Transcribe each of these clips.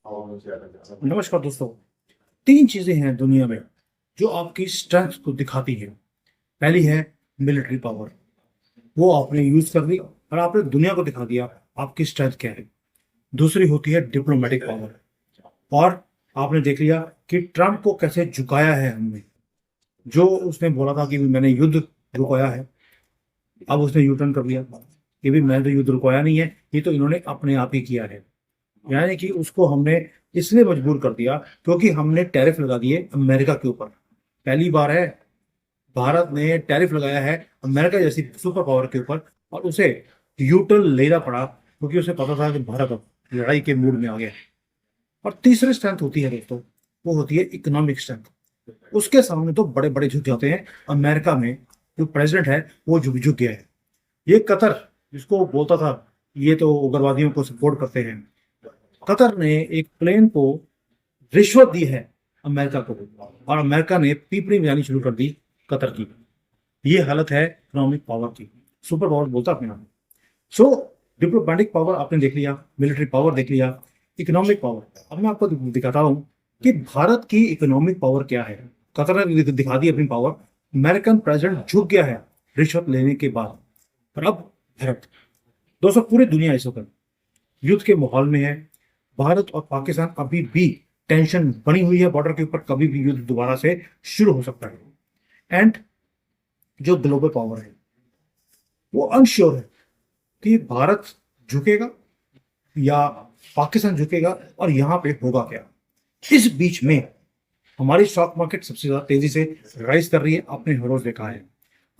नमस्कार दोस्तों। तीन चीजें हैं दुनिया में जो आपकी स्ट्रेंथ को दिखाती है। पहली है मिलिट्री पावर, वो आपने यूज कर ली और आपने दुनिया को दिखा दिया आपकी स्ट्रेंथ क्या है। दूसरी होती है डिप्लोमेटिक पावर, और आपने देख लिया कि ट्रम्प को कैसे झुकाया है हमने। जो उसने बोला था कि मैंने युद्ध रुकाया है, अब उसने यू टर्न कर लिया कि भी मैंने तो युद्ध रुकाया नहीं है, ये तो इन्होंने अपने आप ही किया है। यानी कि उसको हमने इसलिए मजबूर कर दिया क्योंकि हमने टैरिफ लगा दिए अमेरिका के ऊपर। पहली बार है भारत ने टैरिफ लगाया है अमेरिका जैसी सुपर पावर के ऊपर, और उसे यूटर्न लेना पड़ा क्योंकि उसे पता था कि भारत अब लड़ाई के मूड में आ गया है। और तीसरी स्ट्रेंथ होती है दोस्तों, वो होती है इकोनॉमिक स्ट्रेंथ। उसके सामने तो बड़े बड़े झुक जाते हैं। अमेरिका में जो प्रेसिडेंट है वो झुक गया है। ये कतर, जिसको बोलता था ये तो उग्रवादियों को सपोर्ट करते हैं, कतर ने एक प्लेन को रिश्वत दी है अमेरिका को, और अमेरिका ने पीपड़ी बजानी शुरू कर दी कतर की। ये हालत है इकोनॉमिक पावर की। सुपर पावर बोलता अपने आप। सो डिप्लोमेटिक पावर आपने देख लिया, मिलिट्री पावर देख लिया, इकोनॉमिक पावर। अब मैं आपको दिखाता हूं कि भारत की इकोनॉमिक पावर क्या है। कतर ने दिखा दी अपनी पावर। अमेरिकन प्रेसिडेंट झुक गया है रिश्वत लेने के बाद। और अब भारत, दोस्तों पूरी दुनिया इस वक्त युद्ध के माहौल में है। भारत और पाकिस्तान अभी भी टेंशन बनी हुई है बॉर्डर के ऊपर, कभी भी युद्ध दोबारा से शुरू हो सकता है। एंड जो ग्लोबल पावर है वो अनश्योर है कि भारत झुकेगा या पाकिस्तान झुकेगा, और यहां पे होगा क्या। इस बीच में हमारी स्टॉक मार्केट सबसे ज्यादा तेजी से राइज कर रही है, आपने हर रोज देखा है।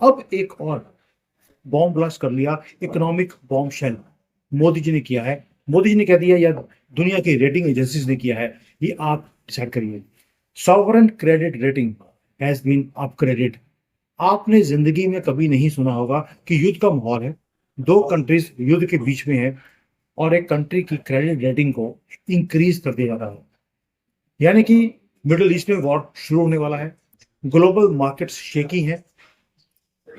अब एक और बॉम्ब ब्लास्ट कर लिया, economic bomb shell Modi ji ने किया है। मोदी जी ने कह दिया या दुनिया की रेटिंग एजेंसीज ने किया है, ये आप डिसाइड करिए। Sovereign credit rating has been upgraded. आपने जिंदगी में कभी नहीं सुना होगा कि युद्ध का माहौल है, दो कंट्रीज युद्ध के बीच में है, और एक कंट्री की क्रेडिट रेटिंग को इंक्रीज कर दिया जाता है। यानी कि मिडिल ईस्ट में वॉर शुरू होने वाला है, ग्लोबल मार्केट्स शेकी है,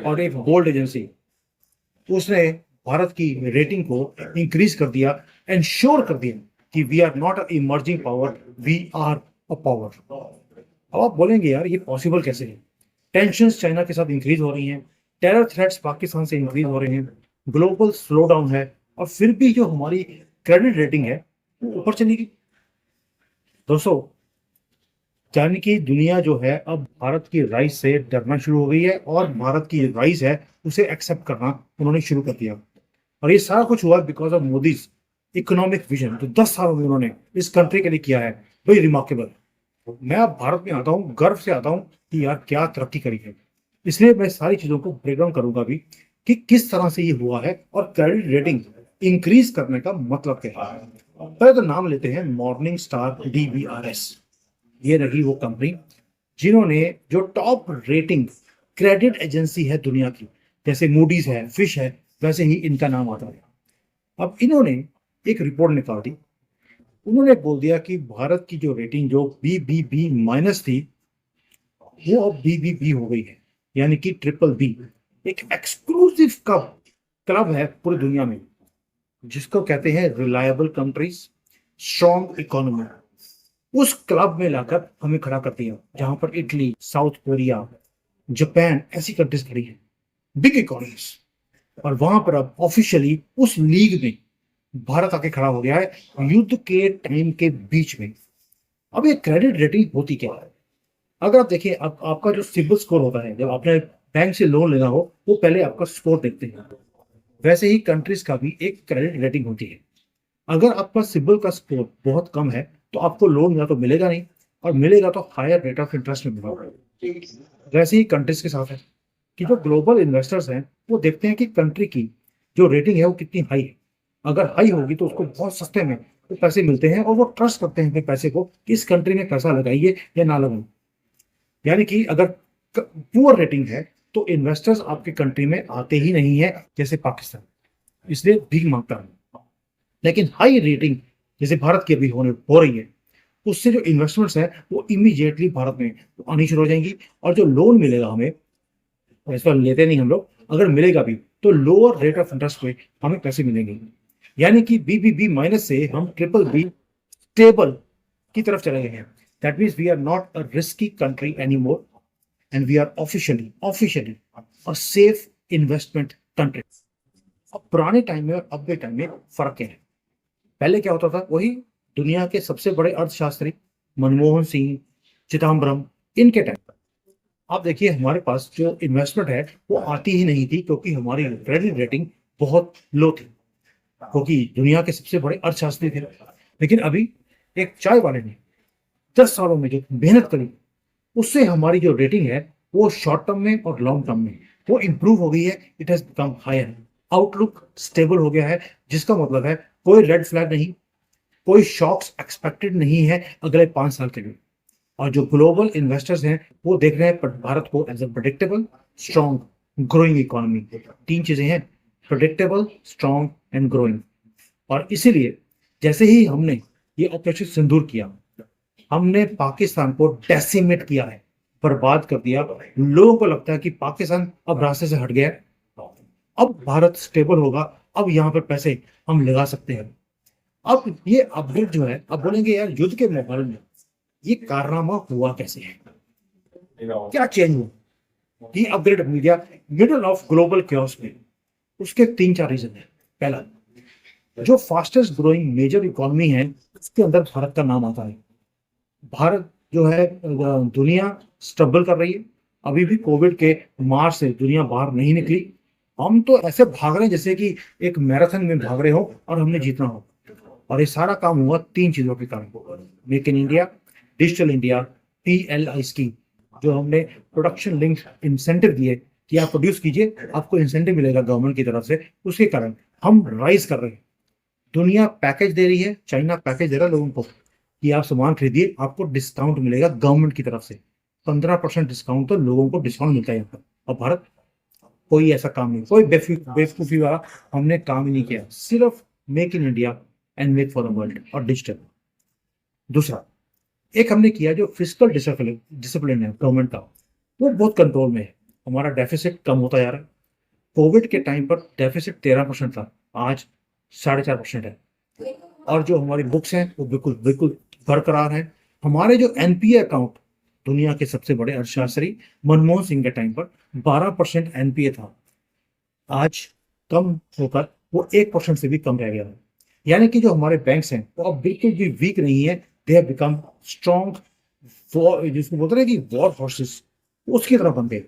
और एक गोल्ड एजेंसी उसने भारत की रेटिंग को इंक्रीज कर दिया, एंश्योर कर दिया कि we are not a emerging power, we are a power. अब आप बोलेंगे यार ये पॉसिबल कैसे है। टेंशंस चाइना के साथ इंक्रीज हो रही हैं, टेरर थ्रेट्स पाकिस्तान से इंक्रीज हो रहे हैं, ग्लोबल स्लो डाउन है, और फिर भी जो हमारी क्रेडिट रेटिंग है वो ऊपर चली गई। दोस्तों, यानी कि दुनिया जो है अब भारत की राइस से डरना शुरू हो गई है, और भारत की राइस है उसे एक्सेप्ट करना उन्होंने शुरू कर दिया। और ये सारा कुछ हुआ because of Modi economic vision जो 10 सालों में उन्होंने इस कंट्री के लिए किया है। भाई रिमार्केबल। मैं अब भारत में आता हूँ, गर्व से आता हूँ कि यार क्या तरक्की करी है। इसलिए मैं सारी चीजों को ब्रेक डाउन करूंगा भी कि किस तरह से ये हुआ है, और क्रेडिट रेटिंग इंक्रीज करने का मतलब क्या है। पहले तो नाम लेते हैं मॉर्निंग स्टार DBRS। ये रही वो कंपनी जिन्होंने जो टॉप रेटिंग क्रेडिट एजेंसी है दुनिया की, जैसे मूडीज है, फिश है, वैसे ही इनका नाम आता है। अब इन्होंने एक रिपोर्ट निकाल दी। उन्होंने बोल दिया कि भारत की जो रेटिंग जो BBB- थी वो अब BBB हो गई है, यानी कि BBB। एक एक्सक्लूसिव क्लब है पूरी दुनिया में जिसको कहते हैं रिलायबल कंट्रीज, स्ट्रॉन्ग इकोनॉमी। उस क्लब में लाकर हमें खड़ा कर दिया जहां पर इटली, साउथ कोरिया, जापान ऐसी कंट्रीज खड़ी है, बिग इकोनॉमीज। और वहां पर अब ऑफिशियली उस लीग में भारत आके खड़ा हो गया है युद्ध के टाइम के बीच में। अब ये क्रेडिट रेटिंग होती क्या है। अगर आप देखिए, अब आपका जो सिबिल स्कोर होता है, जब आपने बैंक से लोन लेना हो वो पहले आपका स्कोर देखते हैं। वैसे ही कंट्रीज का भी एक क्रेडिट रेटिंग होती है। अगर आपका सिबिल का स्कोर बहुत कम है तो आपको लोन या तो मिलेगा नहीं, और मिलेगा तो हायर रेट ऑफ इंटरेस्ट में मिलेगा। वैसे ही कंट्रीज के साथ है कि जो ग्लोबल इन्वेस्टर्स हैं वो देखते हैं कि कंट्री की जो रेटिंग है वो कितनी हाई है। अगर हाई होगी तो उसको बहुत सस्ते में तो पैसे मिलते हैं, और वो ट्रस्ट करते हैं अपने पैसे को कि इस कंट्री में पैसा लगाइए या ना लगाइए। यानी कि अगर पुअर रेटिंग है तो इन्वेस्टर्स आपके कंट्री में आते ही नहीं है, जैसे पाकिस्तान, इसलिए भीख मांगता है। लेकिन हाई रेटिंग जैसे भारत की अभी हो रही है, उससे जो इन्वेस्टमेंट्स हैं वो इमीडिएटली भारत में आनी शुरू हो जाएंगी। और जो लोन मिलेगा हमें, ऐसा लेते नहीं हम लोग, अगर मिलेगा भी तो लोअर रेट ऑफ इंटरेस्ट पे हमें पैसे मिलेंगे। यानी कि BBB- से हम BBB स्टेबल की तरफ चले गए हैं। That means we are not a risky country any more and we are officially a safe investment country. अब पुराने टाइम में और अब के टाइम में फर्क क्या है? पहले क्या होता था, वही दुनिया के सबसे बड़े अर्थशास्त्री मनमोहन सिंह, चिदम्बरम, इनके टाइम पर आप देखिए हमारे पास जो इन्वेस्टमेंट है वो आती ही नहीं थी, क्योंकि हमारी क्रेडिट रेटिंग बहुत लो थी, क्योंकि दुनिया के सबसे बड़े अर्थशास्त्री थे। लेकिन अभी एक चाय वाले ने 10 सालों में जो मेहनत करी, उससे हमारी जो रेटिंग है वो शॉर्ट टर्म में और लॉन्ग टर्म में वो इंप्रूव हो गई है। It has become higher, outlook stable हो गया है, जिसका मतलब है कोई रेड फ्लैग नहीं, कोई शॉक्स एक्सपेक्टेड नहीं है अगले 5 साल के लिए। और जो ग्लोबल इन्वेस्टर्स हैं वो देख रहे हैं भारत को as a predictable, strong, growing economy. 3 चीजें हैं, प्रेडिक्टेबल, स्ट्रॉन्ग एंड ग्रोइंग। और इसीलिए जैसे ही हमने ये ऑपरेशन सिंदूर किया, हमने पाकिस्तान को डेसिमेट किया है, बर्बाद कर दिया। लोगों को लगता है कि पाकिस्तान अब रास्ते से हट गया है, अब भारत स्टेबल होगा, अब यहाँ पर पैसे हम लगा सकते हैं। अब ये अपडेट जो है, अब बोलेंगे यार युद्ध के माहौल में ये कारनामा हुआ कैसे है, क्या चेंज हुआ, ये upgrade media middle of global chaos में? उसके 3-4 रीजन है। पहला, जो फास्टेस्ट ग्रोइंग मेजर इकोनॉमी है उसके अंदर भारत का नाम आता है। भारत जो है दुनिया स्ट्रगल कर रही है, अभी भी कोविड के मार से दुनिया बाहर नहीं निकली। हम तो ऐसे भाग रहे हैं जैसे कि एक मैराथन में भाग रहे हो और हमने जीतना हो। और ये सारा काम हुआ 3 चीजों के कारण, make in India, digital India, PLI scheme, जो हमने प्रोडक्शन लिंक इंसेंटिव दिए कि आप प्रोड्यूस कीजिए, आपको इंसेंटिव मिलेगा गवर्नमेंट की तरफ से। उसके कारण हम राइज कर रहे हैं। दुनिया पैकेज दे रही है, चाइना पैकेज दे रहा है लोगों को कि आप सामान खरीदिए, आपको डिस्काउंट मिलेगा गवर्नमेंट की तरफ से। 15% डिस्काउंट तो लोगों को डिस्काउंट मिलता है यहाँ पर। और भारत कोई ऐसा काम नहीं, कोई बेवकूफी वाला हमने काम ही नहीं किया, सिर्फ make in India and make for the world और डिजिटल। दूसरा, एक हमने किया जो फिजिकल डिसिप्लिन है गवर्नमेंट का, वो बहुत कंट्रोल में है। हमारा डेफिसिट कम होता जा रहा है। कोविड के टाइम पर डेफिसिट 13% था, आज 4.5% है। और जो हमारी बुक्स हैं वो बिल्कुल बिल्कुल बरकरार है। हमारे जो NPA अकाउंट, दुनिया के सबसे बड़े अर्थशास्त्री मनमोहन सिंह के टाइम पर 12% NPA था, आज कम होकर वो 1% से भी कम रह गया है। यानी कि जो हमारे बैंक्स हैं वो अब बिल्कुल भी वीक नहीं है, दे हैव बिकम स्ट्रॉन्ग, जिसको बोलते हैं कि वॉर हॉर्सेस, उसकी तरह बन गए।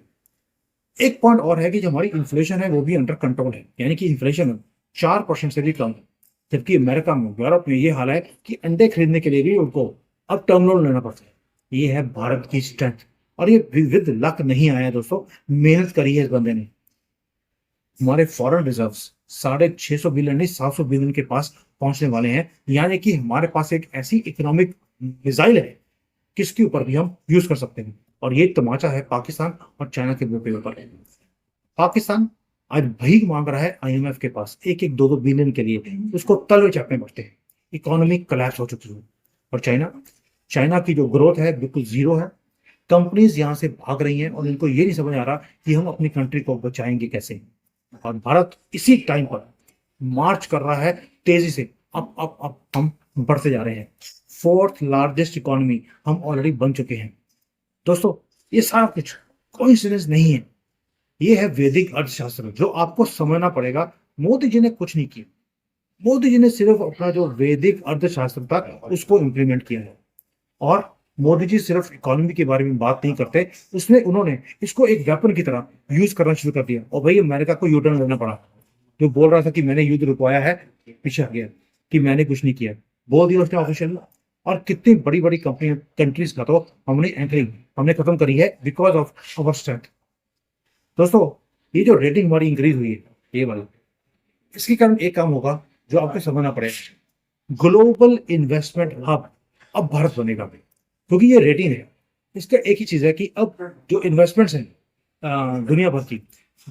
एक पॉइंट और है कि जो हमारी इन्फ्लेशन है वो भी अंडर कंट्रोल है, यानी कि इन्फ्लेशन 4% से भी कम है। जबकि अमेरिका में, यूरोप में ये हाल है कि अंडे खरीदने के लिए भी उनको अब टर्म लोन लेना पड़ता है। ये है भारत की स्ट्रेंथ, और ये विद लक नहीं आया दोस्तों, मेहनत करी है इस बंदे ने। हमारे फॉरेन रिजर्व्स 650 बिलियन नहीं 700 बिलियन के पास पहुंचने वाले हैं। यानी कि हमारे पास एक ऐसी इकोनॉमिक मिसाइल है किसके ऊपर भी हम यूज कर सकते हैं। और ये तमाचा है पाकिस्तान और चाइना के ऊपर। पाकिस्तान आज भीख मांग रहा है IMF के पास 1-1, 2-2 बिलियन के लिए, उसको तलवे चाटने पड़ते हैं। इकोनॉमी कोलैप्स हो चुकी है। और चाइना की जो ग्रोथ है बिल्कुल जीरो है। कंपनीज यहाँ से भाग रही हैं और इनको ये नहीं समझ आ रहा कि हम अपनी कंट्री को बचाएंगे कैसे। और भारत इसी टाइम पर मार्च कर रहा है तेजी से, अब हम बढ़ते जा रहे हैं। 4th लार्जेस्ट इकोनॉमी हम ऑलरेडी बन चुके हैं। दोस्तों, ये सारा कुछ कोइंसिडेंस नहीं है, ये है वैदिक अर्थशास्त्र, जो आपको समझना पड़ेगा। मोदी जी ने कुछ नहीं किया, मोदी जी ने सिर्फ अपना जो वैदिक अर्थशास्त्र था उसको इंप्लीमेंट किया है। और मोदी जी सिर्फ इकोनॉमी के बारे में बात नहीं करते, उसमें उन्होंने इसको एक वेपन की तरह यूज करना शुरू कर दिया। और भाई अमेरिका को यूटर्न लेना पड़ा, जो बोल रहा था कि मैंने युद्ध रुकवाया है, पीछे हट गया कि मैंने कुछ नहीं किया, बोल दिया उसने ऑफिशियल। और कितनी बड़ी बड़ी कंपनी कंट्रीज का तो हमने एंकरिंग हमने खत्म करी है बिकॉज ऑफ अवर स्ट्रेंथ। दोस्तों, ये जो रेटिंग हमारी इंक्रीज हुई है ये वाली, इसके कारण एक काम होगा जो आपको समझना पड़ेगा, ग्लोबल इन्वेस्टमेंट हब अब भारत बनेगा। क्योंकि ये रेटिंग है, इसका एक ही चीज है कि अब जो इन्वेस्टमेंट्स हैं दुनिया भर की,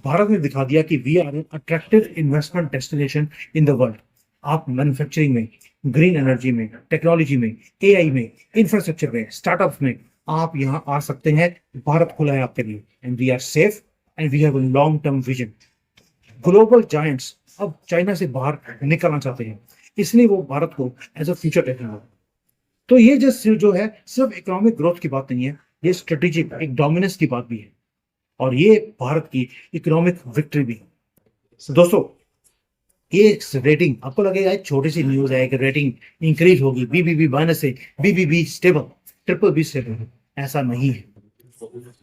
भारत ने दिखा दिया कि we are an attractive investment destination in the world. आप मैन्युफैक्चरिंग में, ग्रीन एनर्जी में, टेक्नोलॉजी में, AI में, इंफ्रास्ट्रक्चर में, स्टार्टअप में आप यहाँ आ सकते हैं। भारत खुला है आपके लिए, and we are safe and we have a long term vision. Global giants अब चाइना से बाहर निकलना चाहते हैं, इसलिए वो भारत को एज अ फ्यूचर टेक्नोलॉजी तो ये जो है सिर्फ इकोनॉमिक ग्रोथ की बात नहीं है, ये स्ट्रेटेजिक एक डोमिनेंस की बात भी है, और ये भारत की इकोनॉमिक विक्ट्री भी है। दोस्तों, ये रेटिंग आपको लगेगा एक छोटी सी न्यूज है कि रेटिंग इंक्रीज होगी बीबीबी माइनस से BBB stable, triple be stable, ऐसा नहीं है।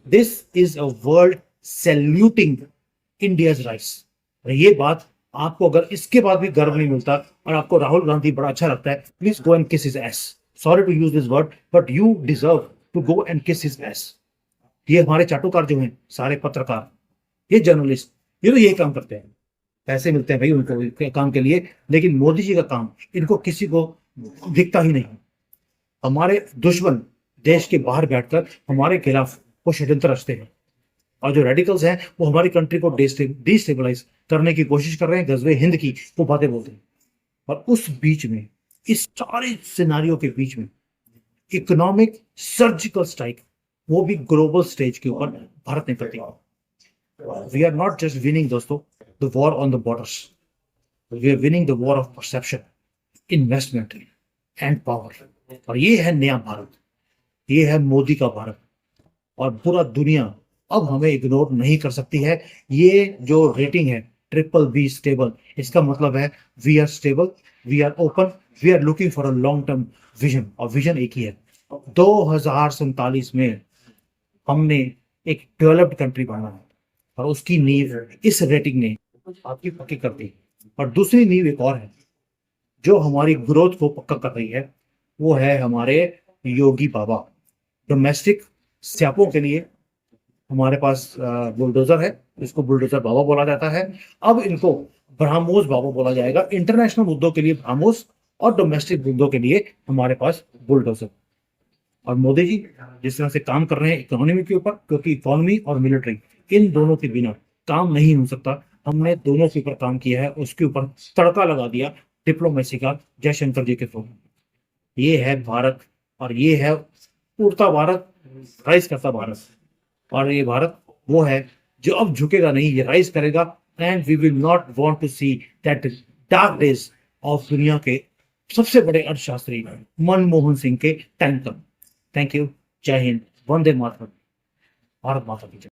This is a world saluting India's rights. ये बात आपको अगर इसके बाद भी गर्व नहीं मिलता और आपको राहुल गांधी बड़ा अच्छा लगता है, please go and kiss his ass. Sorry to use this word but you deserve to go and kiss his ass. ये हमारे चाटुकार जो हैं, सारे पत्रकार, ये जर्नलिस्ट, ये तो यही काम करते हैं, पैसे मिलते हैं भाई उनको काम के लिए, लेकिन मोदी जी का काम इनको किसी को दिखता ही नहीं। हमारे दुश्मन देश के बाहर बैठकर हमारे खिलाफ वो षड्यंत्र रचते हैं, और जो रेडिकल्स हैं वो हमारी कंट्री को डिस्टेबलाइज करने की कोशिश कर रहे हैं, गजबे हिंद की वो बातें बोलते हैं। और उस बीच में, इस सारे सिनारियों के बीच में, इकोनॉमिक सर्जिकल स्ट्राइक, वो भी ग्लोबल स्टेज के ऊपर भारत ने कर दिया। We are not just winning दोस्तों the war on the borders, we are winning the war of perception, investment and power. और ये है नया भारत, ये है मोदी का भारत, और पूरा दुनिया अब हमें इग्नोर नहीं कर सकती है। ये जो रेटिंग है ट्रिपल बी स्टेबल, इसका मतलब है we are stable, we are open, we are looking for a long term vision, और विजन एक ही है, 2047 में हमने एक डेवलप्ड कंट्री बनना है, और उसकी नींव इस रेटिंग ने आपकी पक्की कर दी। और दूसरी नींव एक और है जो हमारी ग्रोथ को पक्का कर रही है, वो है हमारे योगी बाबा। डोमेस्टिक स्यापों के लिए हमारे पास बुलडोजर है, इसको बुलडोजर बाबा बोला जाता है। अब इनको ब्रह्मोस बाबा बोला जाएगा। इंटरनेशनल मुद्दों के लिए ब्रह्मोस, और डोमेस्टिक मुद्दों के लिए हमारे पास बुलडोजर। और मोदी जी जिस तरह से काम कर रहे हैं इकोनॉमी के ऊपर, क्योंकि इकोनॉमी और मिलिट्री इन दोनों के बिना काम नहीं हो सकता, हमने दोनों के ऊपर काम किया है, उसके ऊपर तड़का लगा दिया डिप्लोमेसी का, जयशंकर जी के थ्रू। ये है भारत, और ये है उड़ता भारत, राइज करता भारत। और ये भारत वो है जो अब झुकेगा नहीं, ये राइज करेगा। And we will not want to see that dark days of दुनिया के सबसे बड़े अर्थशास्त्री मनमोहन सिंह के टाइम तक। थैंक यू, जय हिंद, वंदे मातरम, भारत माता की जय।